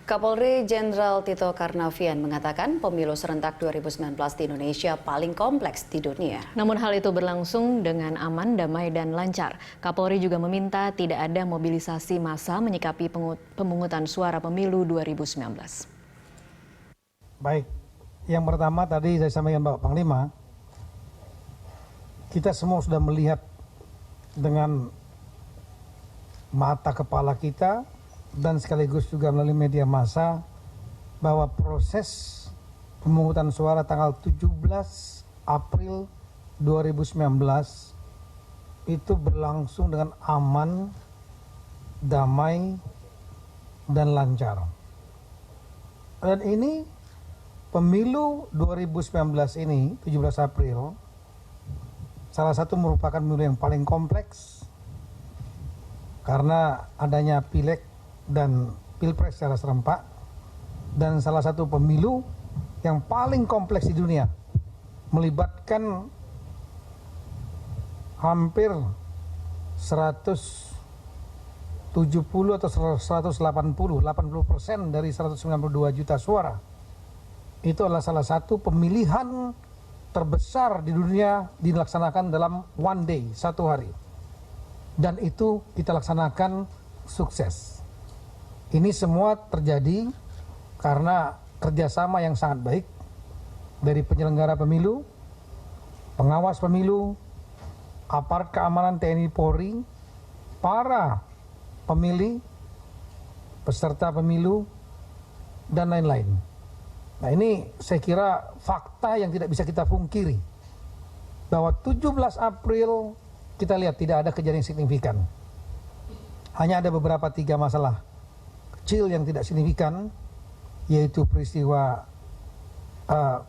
Kapolri Jenderal Tito Karnavian mengatakan pemilu serentak 2019 di Indonesia paling kompleks di dunia. Namun hal itu berlangsung dengan aman, damai, dan lancar. Kapolri juga meminta tidak ada mobilisasi massa menyikapi pemungutan suara pemilu 2019. Baik, yang pertama tadi saya sampaikan Bapak Panglima, kita semua sudah melihat dengan mata kepala kita dan sekaligus juga melalui media massa bahwa proses pemungutan suara tanggal 17 April 2019 itu berlangsung dengan aman, damai, dan lancar. Dan ini pemilu 2019 ini, 17 April, salah satu merupakan pemilu yang paling kompleks karena adanya pileg dan pilpres secara serempak, dan salah satu pemilu yang paling kompleks di dunia, melibatkan hampir 170 atau 180% dari 192 juta suara. Itu adalah salah satu pemilihan terbesar di dunia dilaksanakan dalam one day, satu hari. Dan itu kita laksanakan sukses. Ini semua terjadi karena kerjasama yang sangat baik dari penyelenggara pemilu, pengawas pemilu, aparat keamanan TNI Polri, para pemilih, peserta pemilu, dan lain-lain. Nah, ini saya kira fakta yang tidak bisa kita pungkiri. Bahwa 17 April kita lihat tidak ada kejadian signifikan. Hanya ada beberapa 3 masalah kecil yang tidak signifikan, yaitu peristiwa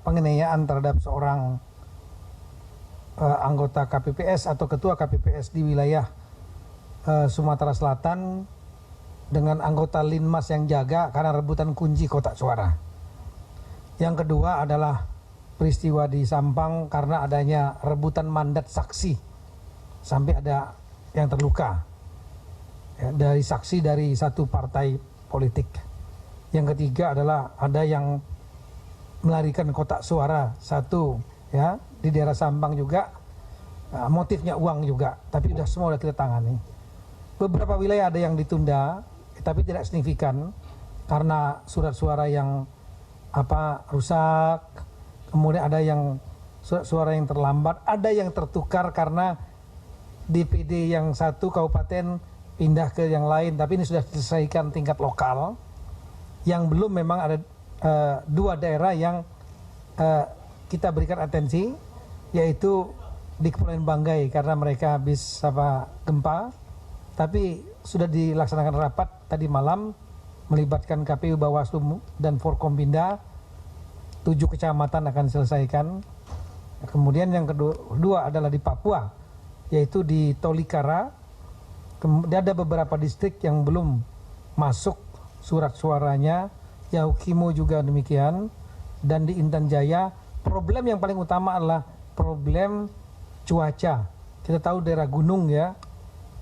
penganiayaan terhadap seorang anggota KPPS atau ketua KPPS di wilayah Sumatera Selatan dengan anggota Linmas yang jaga karena rebutan kunci kotak suara. Yang kedua adalah peristiwa di Sampang karena adanya rebutan mandat saksi sampai ada yang terluka ya, dari saksi dari satu partai politik. Yang ketiga adalah ada yang melarikan kotak suara satu ya di daerah Sampang juga, motifnya uang juga, tapi semua sudah kita tangani. Beberapa wilayah ada yang ditunda tapi tidak signifikan karena surat suara yang rusak, kemudian ada yang surat suara yang terlambat, ada yang tertukar karena DPD yang satu kabupaten pindah ke yang lain, tapi ini sudah diselesaikan tingkat lokal. Yang belum memang ada 2 daerah yang kita berikan atensi, yaitu di Kepulauan Banggai karena mereka habis gempa, tapi sudah dilaksanakan rapat tadi malam melibatkan KPU, Bawaslu, dan Forkompinda. 7 kecamatan akan diselesaikan. Kemudian yang kedua adalah di Papua, yaitu di Tolikara. Kemudian ada beberapa distrik yang belum masuk surat suaranya, Yahukimo juga demikian, dan di Intan Jaya. Problem yang paling utama adalah problem cuaca. Kita tahu daerah gunung ya,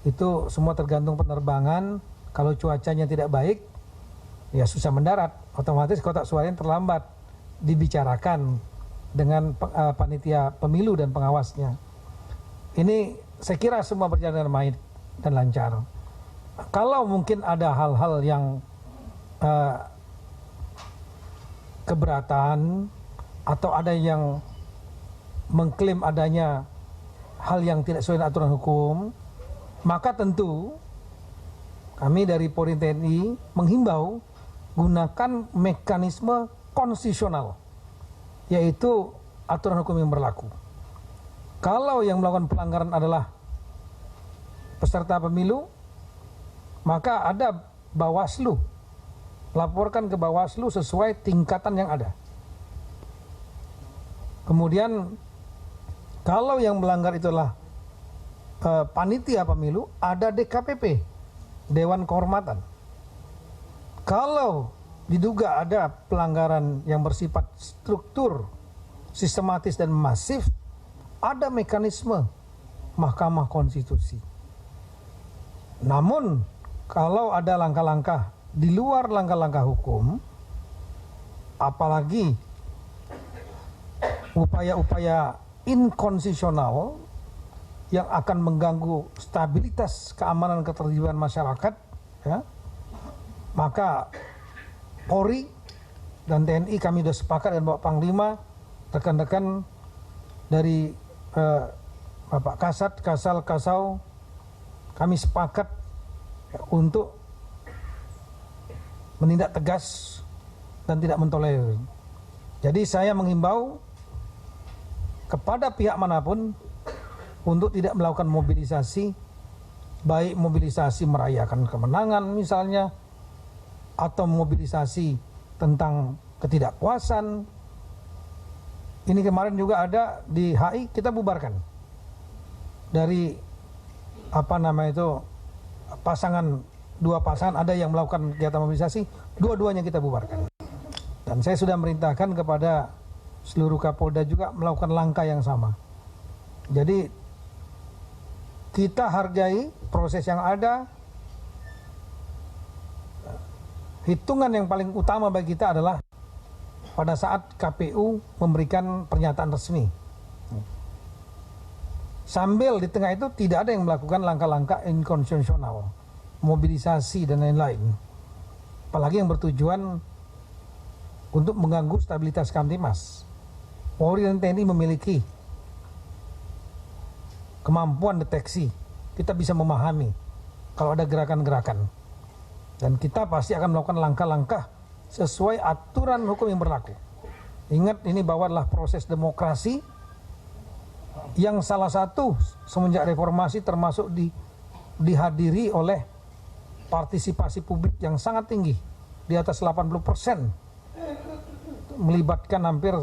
itu semua tergantung penerbangan. Kalau cuacanya tidak baik, ya susah mendarat, otomatis kotak suaranya terlambat dibicarakan dengan panitia pemilu dan pengawasnya. Ini saya kira semua berjalan dengan baik dan lancar. Kalau mungkin ada hal-hal yang keberatan atau ada yang mengklaim adanya hal yang tidak sesuai dengan aturan hukum, maka tentu kami dari Polri TNI menghimbau gunakan mekanisme konstitusional, yaitu aturan hukum yang berlaku. Kalau yang melakukan pelanggaran adalah peserta pemilu, maka ada Bawaslu, laporkan ke Bawaslu sesuai tingkatan yang ada. Kemudian kalau yang melanggar itulah panitia pemilu, ada DKPP, Dewan Kehormatan. Kalau diduga ada pelanggaran yang bersifat struktur, sistematis dan masif, ada mekanisme Mahkamah Konstitusi. Namun kalau ada langkah-langkah di luar langkah-langkah hukum, apalagi upaya-upaya inkonstitusional yang akan mengganggu stabilitas keamanan ketertiban masyarakat, ya, maka Polri dan TNI kami sudah sepakat dengan Bapak Panglima, rekan-rekan dari Bapak Kasat, Kasal, Kasau, kami sepakat ya, untuk menindak tegas dan tidak mentolerir. Jadi saya menghimbau kepada pihak manapun untuk tidak melakukan mobilisasi, baik mobilisasi merayakan kemenangan misalnya, atau mobilisasi tentang ketidakpuasan. Ini kemarin juga ada di HI, kita bubarkan. Dari dua pasangan ada yang melakukan kegiatan mobilisasi, dua-duanya kita bubarkan. Dan saya sudah merintahkan kepada seluruh Kapolda juga melakukan langkah yang sama. Jadi kita hargai proses yang ada. Hitungan yang paling utama bagi kita adalah pada saat KPU memberikan pernyataan resmi. Sambil di tengah itu tidak ada yang melakukan langkah-langkah inkonstitusional, mobilisasi dan lain-lain. Apalagi yang bertujuan untuk mengganggu stabilitas Kamtimas. Polri dan TNI memiliki kemampuan deteksi, kita bisa memahami kalau ada gerakan-gerakan, dan kita pasti akan melakukan langkah-langkah sesuai aturan hukum yang berlaku. Ingat, ini bahwa adalah proses demokrasi yang salah satu semenjak reformasi termasuk dihadiri oleh partisipasi publik yang sangat tinggi, di atas 80%, melibatkan hampir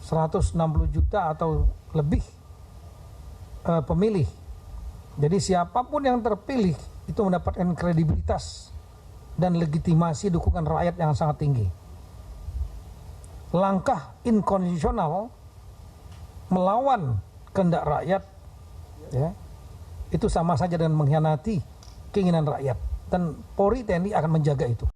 160 juta atau lebih pemilih. Jadi siapapun yang terpilih itu mendapatkan kredibilitas dan legitimasi dukungan rakyat yang sangat tinggi. Langkah inkonstitusional melawan kehendak rakyat, ya, itu sama saja dengan mengkhianati keinginan rakyat, dan Polri TNI akan menjaga itu.